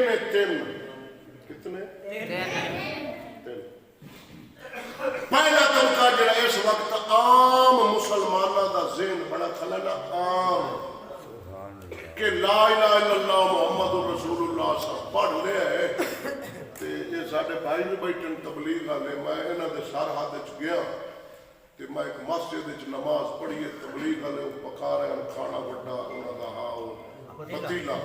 نے تین کتنے تین پہلا طبقہ جڑا اس وقت عام مسلمانوں کا ذہن بڑا کھلا عام کہ لا الہ الا اللہ محمد رسول اللہ صاحب پڑھ لیا ہے تے یہ سارے بھائی بھی بیٹھن تبلیغ والے میں انہاں دے سرحد وچ گیا تے میں ایک مسجد وچ نماز پڑھی تبلیغ والے پکا رہے ہیں کھانا بڑا انہاں دا ہاں پتیلا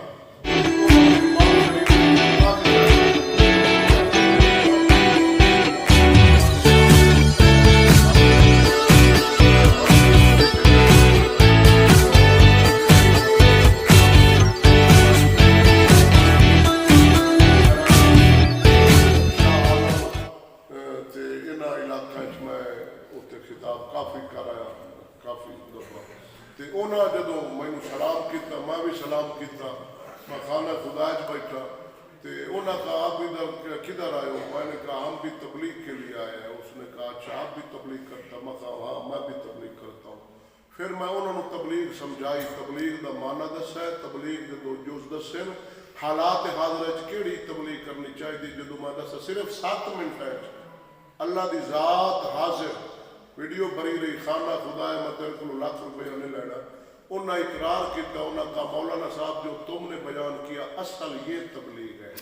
جدو میں سلام کیتا میں بھی سلام کیتا میں خانہ خدا بیٹھا تو انہوں نے کہا آپ ادھر کدھر آئے ہو میں نے کہا ہم بھی تبلیغ کے لیے آئے ہیں اس نے کہا اچھا آپ بھی تبلیغ کرتا میں کہا ہاں میں بھی تبلیغ کرتا ہوں پھر میں انہوں نے تبلیغ سمجھائی تبلیغ دا معنی دسا ہے تبلیغ دے دو جز دسے حالات حاضر کیڑی تبلیغ کرنی چاہیے جدو میں دسا صرف 7 منٹ اللہ دی ذات حاضر ویڈیو بری رہی خانہ خدا ہے میں تیرے کو لاکھ روپے نہیں لینا انہوں نے اقرار کیا انہوں نے کہا مولانا صاحب جو تم نے بیان کیا اصل یہ تبلیغ ہے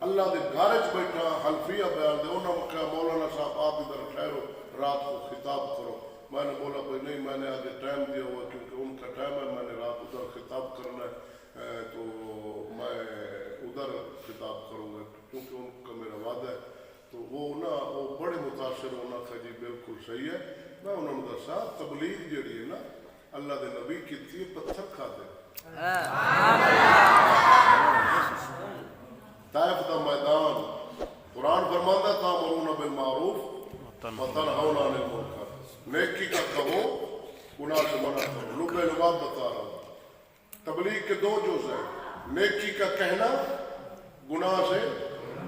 اللہ دے گھر بیٹھا حلفیہ بیان دے انہوں نے کہا مولانا صاحب آپ ادھر ٹھہرو رات کو خطاب کرو میں نے بولا بھائی نہیں میں نے آگے ٹائم دیا ہوا کیونکہ ان کا ٹائم ہے میں نے رات ادھر خطاب کرنا ہے تو میں ادھر خطاب کروں گا کیونکہ ان کا میرا وعدہ ہے تو وہ بڑے متاثر ہونا تھا جی بالکل صحیح ہے میں انہوں نے دسا تبلیغ جڑی ہے نا اللہ دے نبی کی تھی پتھر کھا دے طائف دا میدان قرآن فرماتا تھا تأمرون بالمعروف وتنہون عن المنکر نیکی کا کہو گناہ سے منع کرو لب لباب بتا رہا ہوں تبلیغ کے 2 جز ہیں نیکی کا کہنا گناہ سے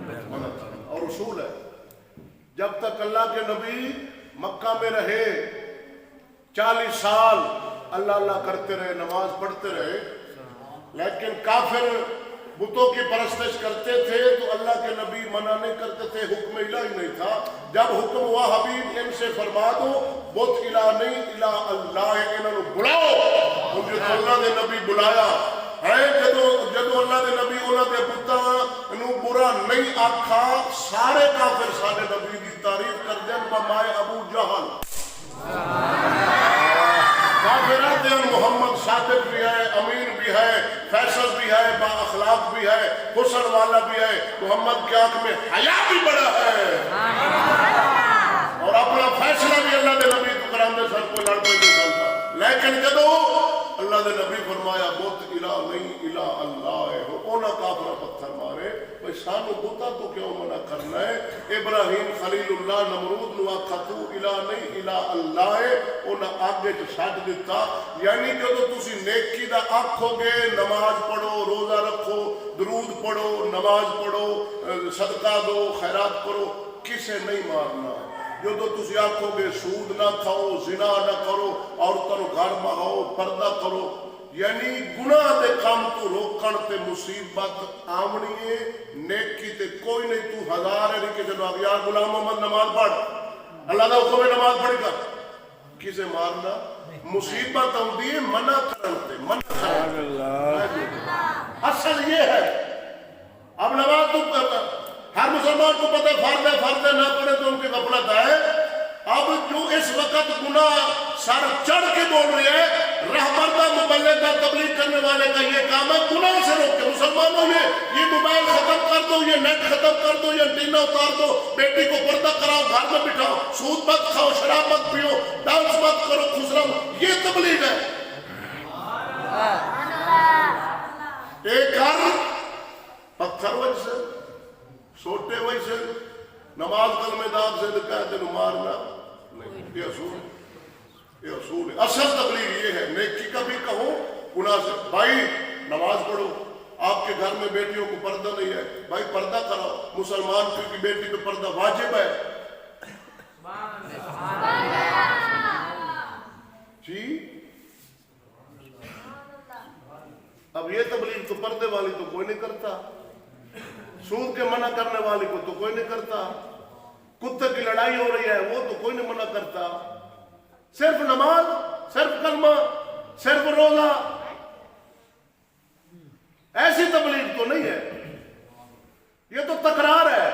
منع کرنا اور اصول ہے جب تک اللہ کے نبی مکہ میں رہے 40 سال اللہ اللہ کرتے رہے نماز پڑھتے رہے لیکن کافر بتوں کی پرستش کرتے تھے تو اللہ کے نبی منع نہیں کرتے تھے حکم الہی نہیں تھا جب حکم ہوا حبیب ان سے فرما دو بت الہ نہیں الہ اللہ ہے انہوں نے بلاؤ مجھے تو اللہ نے نبی بلایا ہے جدو اللہ نے نبی انہوں نے بتاں برا نہیں آکھا سارے کافر سارے نبی کی تعریف کر دیں بمائے ابو جہل کافرات ہیں محمد صادق بھی ہے امین بھی ہے فیصل بھی ہے با اخلاق بھی ہے حسن والا بھی ہے محمد کی آنکھ میں حیا بھی بڑا ہے اور اپنا فیصلہ بھی اللہ دے نبی تو کرام دے سر کوئی لڑ پہ نہیں چلتا لیکن جدو اللہ دے نبی فرمایا بت الہ نہیں الہ اللہ ہے اونا کافرہ پتھر مارے بھئی سانو بتا تو کیوں منع کرنا ہے ابراہیم خلیل اللہ نمرود نوا خطو الہ نہیں الہ اللہ ہے اونا آگے جو چھاٹ دیتا یعنی جدو تسی نیکی دا آکھو گے نماز پڑھو روزہ رکھو درود پڑھو نماز پڑھو صدقہ دو خیرات کرو کسے نہیں مارنا جو تو تسی آکھو گے سود نہ کھاؤ زنا نہ کرو عورتوں گھر بہاؤ پردہ کرو یعنی گناہ دے کام تو روکن تے مصیبت آمنی ہے نیکی تے کوئی نہیں تو ہزار ہے کہ جب یار غلام محمد نماز پڑھ اللہ دا حکم نماز پڑھ کر کسے مارنا مصیبت ہوندی ہے منع کرتے منع کرتے اصل یہ ہے اب نماز تو ہر مسلمان کو پتہ فرض ہے نہ پڑھے تو ان کی غفلت ہے اب جو اس وقت گناہ سر چڑھ کے بول رہے ہیں رہبر کا مبلغ کا تبلیغ کرنے والے کا یہ کام ہے گناہ سے روکے مسلمانوں نے یہ موبائل ختم کر دو یہ نیٹ ختم کر دو یہ انٹینا اتار دو بیٹی کو پردہ کراؤ گھر میں بٹھاؤ سود مت کھاؤ شراب مت پیو ڈانس مت کرو خوش رہو یہ تبلیغ ہے ایک گھر پتھر ویسے سوٹے ویسے نماز کلمہ داغ سے کہتے ہیں مارنا نہیں، یہ اصول ہے، یہ اصول ہے۔ اصل تبلیغ یہ ہے، نیکی کا بھی کہو گناہ سے۔ بھائی نماز پڑھو، آپ کے گھر میں بیٹیوں کو پردہ نہیں ہے، بھائی پردہ کراؤ۔ مسلمان کی بیٹی پہ پردہ واجب ہے جی۔ اب یہ تبلیغ تو پردے والی تو کوئی نہیں کرتا، سود کے منع کرنے والی کو تو کوئی نہیں کرتا، کتے کی لڑائی ہو رہی ہے وہ تو کوئی نہیں منع کرتا، صرف نماز، صرف کلمہ، صرف روزہ، ایسی تبلیغ تو نہیں ہے۔ یہ تو تکرار ہے،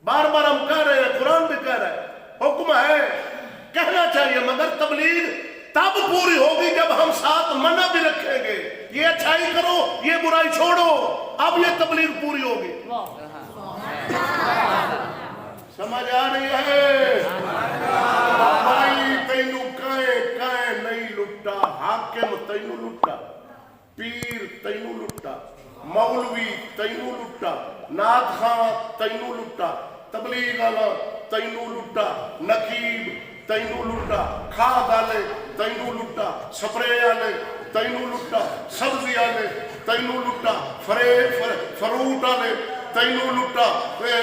بار بار ہم کہہ رہے ہیں، قرآن بھی کہہ رہا ہے، حکم ہے، کہنا چاہیے، مگر تبلیغ تب پوری ہوگی جب ہم ساتھ منع بھی رکھیں گے، یہ اچھائی کرو، یہ برائی چھوڑو، اب یہ تبلیغ پوری ہوگی۔ سمجھ آ رہی ہے؟ بھائی تینوں کہیں نہیں لٹا، حاکم تینوں لٹا، پیر تینوں لٹا، مولوی تینوں لٹا، نعت خان تینوں لٹا، تبلیغ والا تینوں لٹا، نقیب تینوں لٹا، کھاد والے تینوں لٹا، سپرے والے تینوں لٹا، سبزی والے تینوں لٹا، فروٹ والے تینوں لٹا،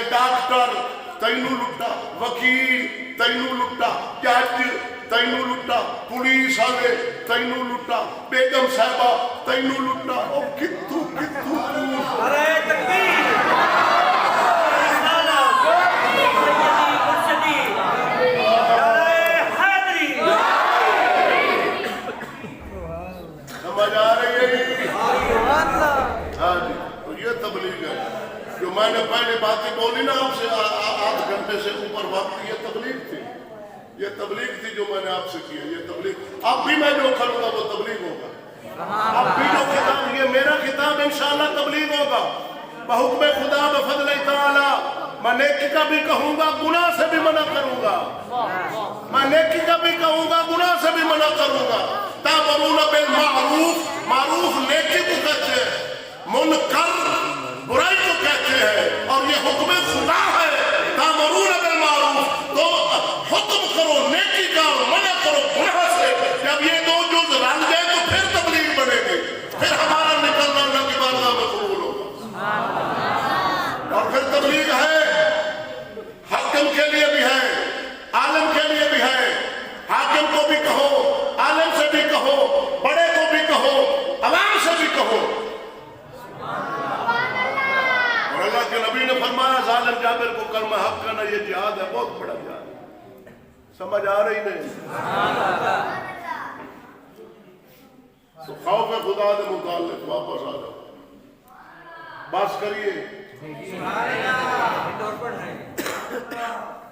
ڈاکٹر تینوں لٹا، وکیل تینوں لٹا، جج تینوں لٹا، پولیس والے تینوں لٹا، بیگم صاحبہ تینوں لٹا، او کتوں ارے تکبیر، سمجھ آ رہی ہے؟ ہاں جی، تو یہ تبلیغ ہے جو میں نے پہلے باتیں بولی نا آپ سے، آدھ گھنٹے سے اوپر وقت، یہ تبلیغ تھی، یہ تبلیغ تھی جو میں نے آپ سے کی ہے، یہ تبلیغ۔ اب بھی میں جو کروں گا وہ تبلیغ ہوگا، اب بھی جو خطاب، یہ میرا خطاب انشاءاللہ تبلیغ ہوگا، بحکم خدا بفضل تعالی۔ میں نیکی کا بھی کہوں گا، گناہ سے بھی منع کروں گا، میں نیکی کا بھی کہوں گا، گناہ سے بھی منع کروں گا۔ تأمرون بالمعروف، معروف نیکی کو کہتے ہیں، منکر برائی کو کہتے ہیں، اور یہ حکم خدا ہے۔ تأمرون بالمعروف، تو حکم کرو نیکی کا اور منع کرو گناہ سے۔ جب یہ دو جز رل گئے تو پھر تبلیغ بنے گی، پھر ہمارا نکلنا اللہ کی بارگاہ میں قبول ہوگا، اور پھر تبلیغ ہے، حاکم کے لیے بھی ہے، عالم کے لیے بھی ہے۔ حاکم کو بھی کہو، عالم سے بھی کہو، بڑے کو بھی کہو، عوام سے بھی کہو۔ اور اللہ کے نبی نے فرمایا ظالم جابر کو کلمہ حق کرنا یہ جہاد ہے، بہت بڑا جہاد ہے۔ سمجھ آ رہی نہیں؟ تو خوف خدا کے متعلق واپس آ جاؤ، بس کریے۔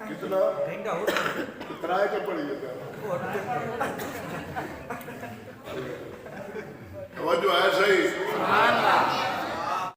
کتنا اترائے کے پڑھیے گا، توجہ ہے صحیح؟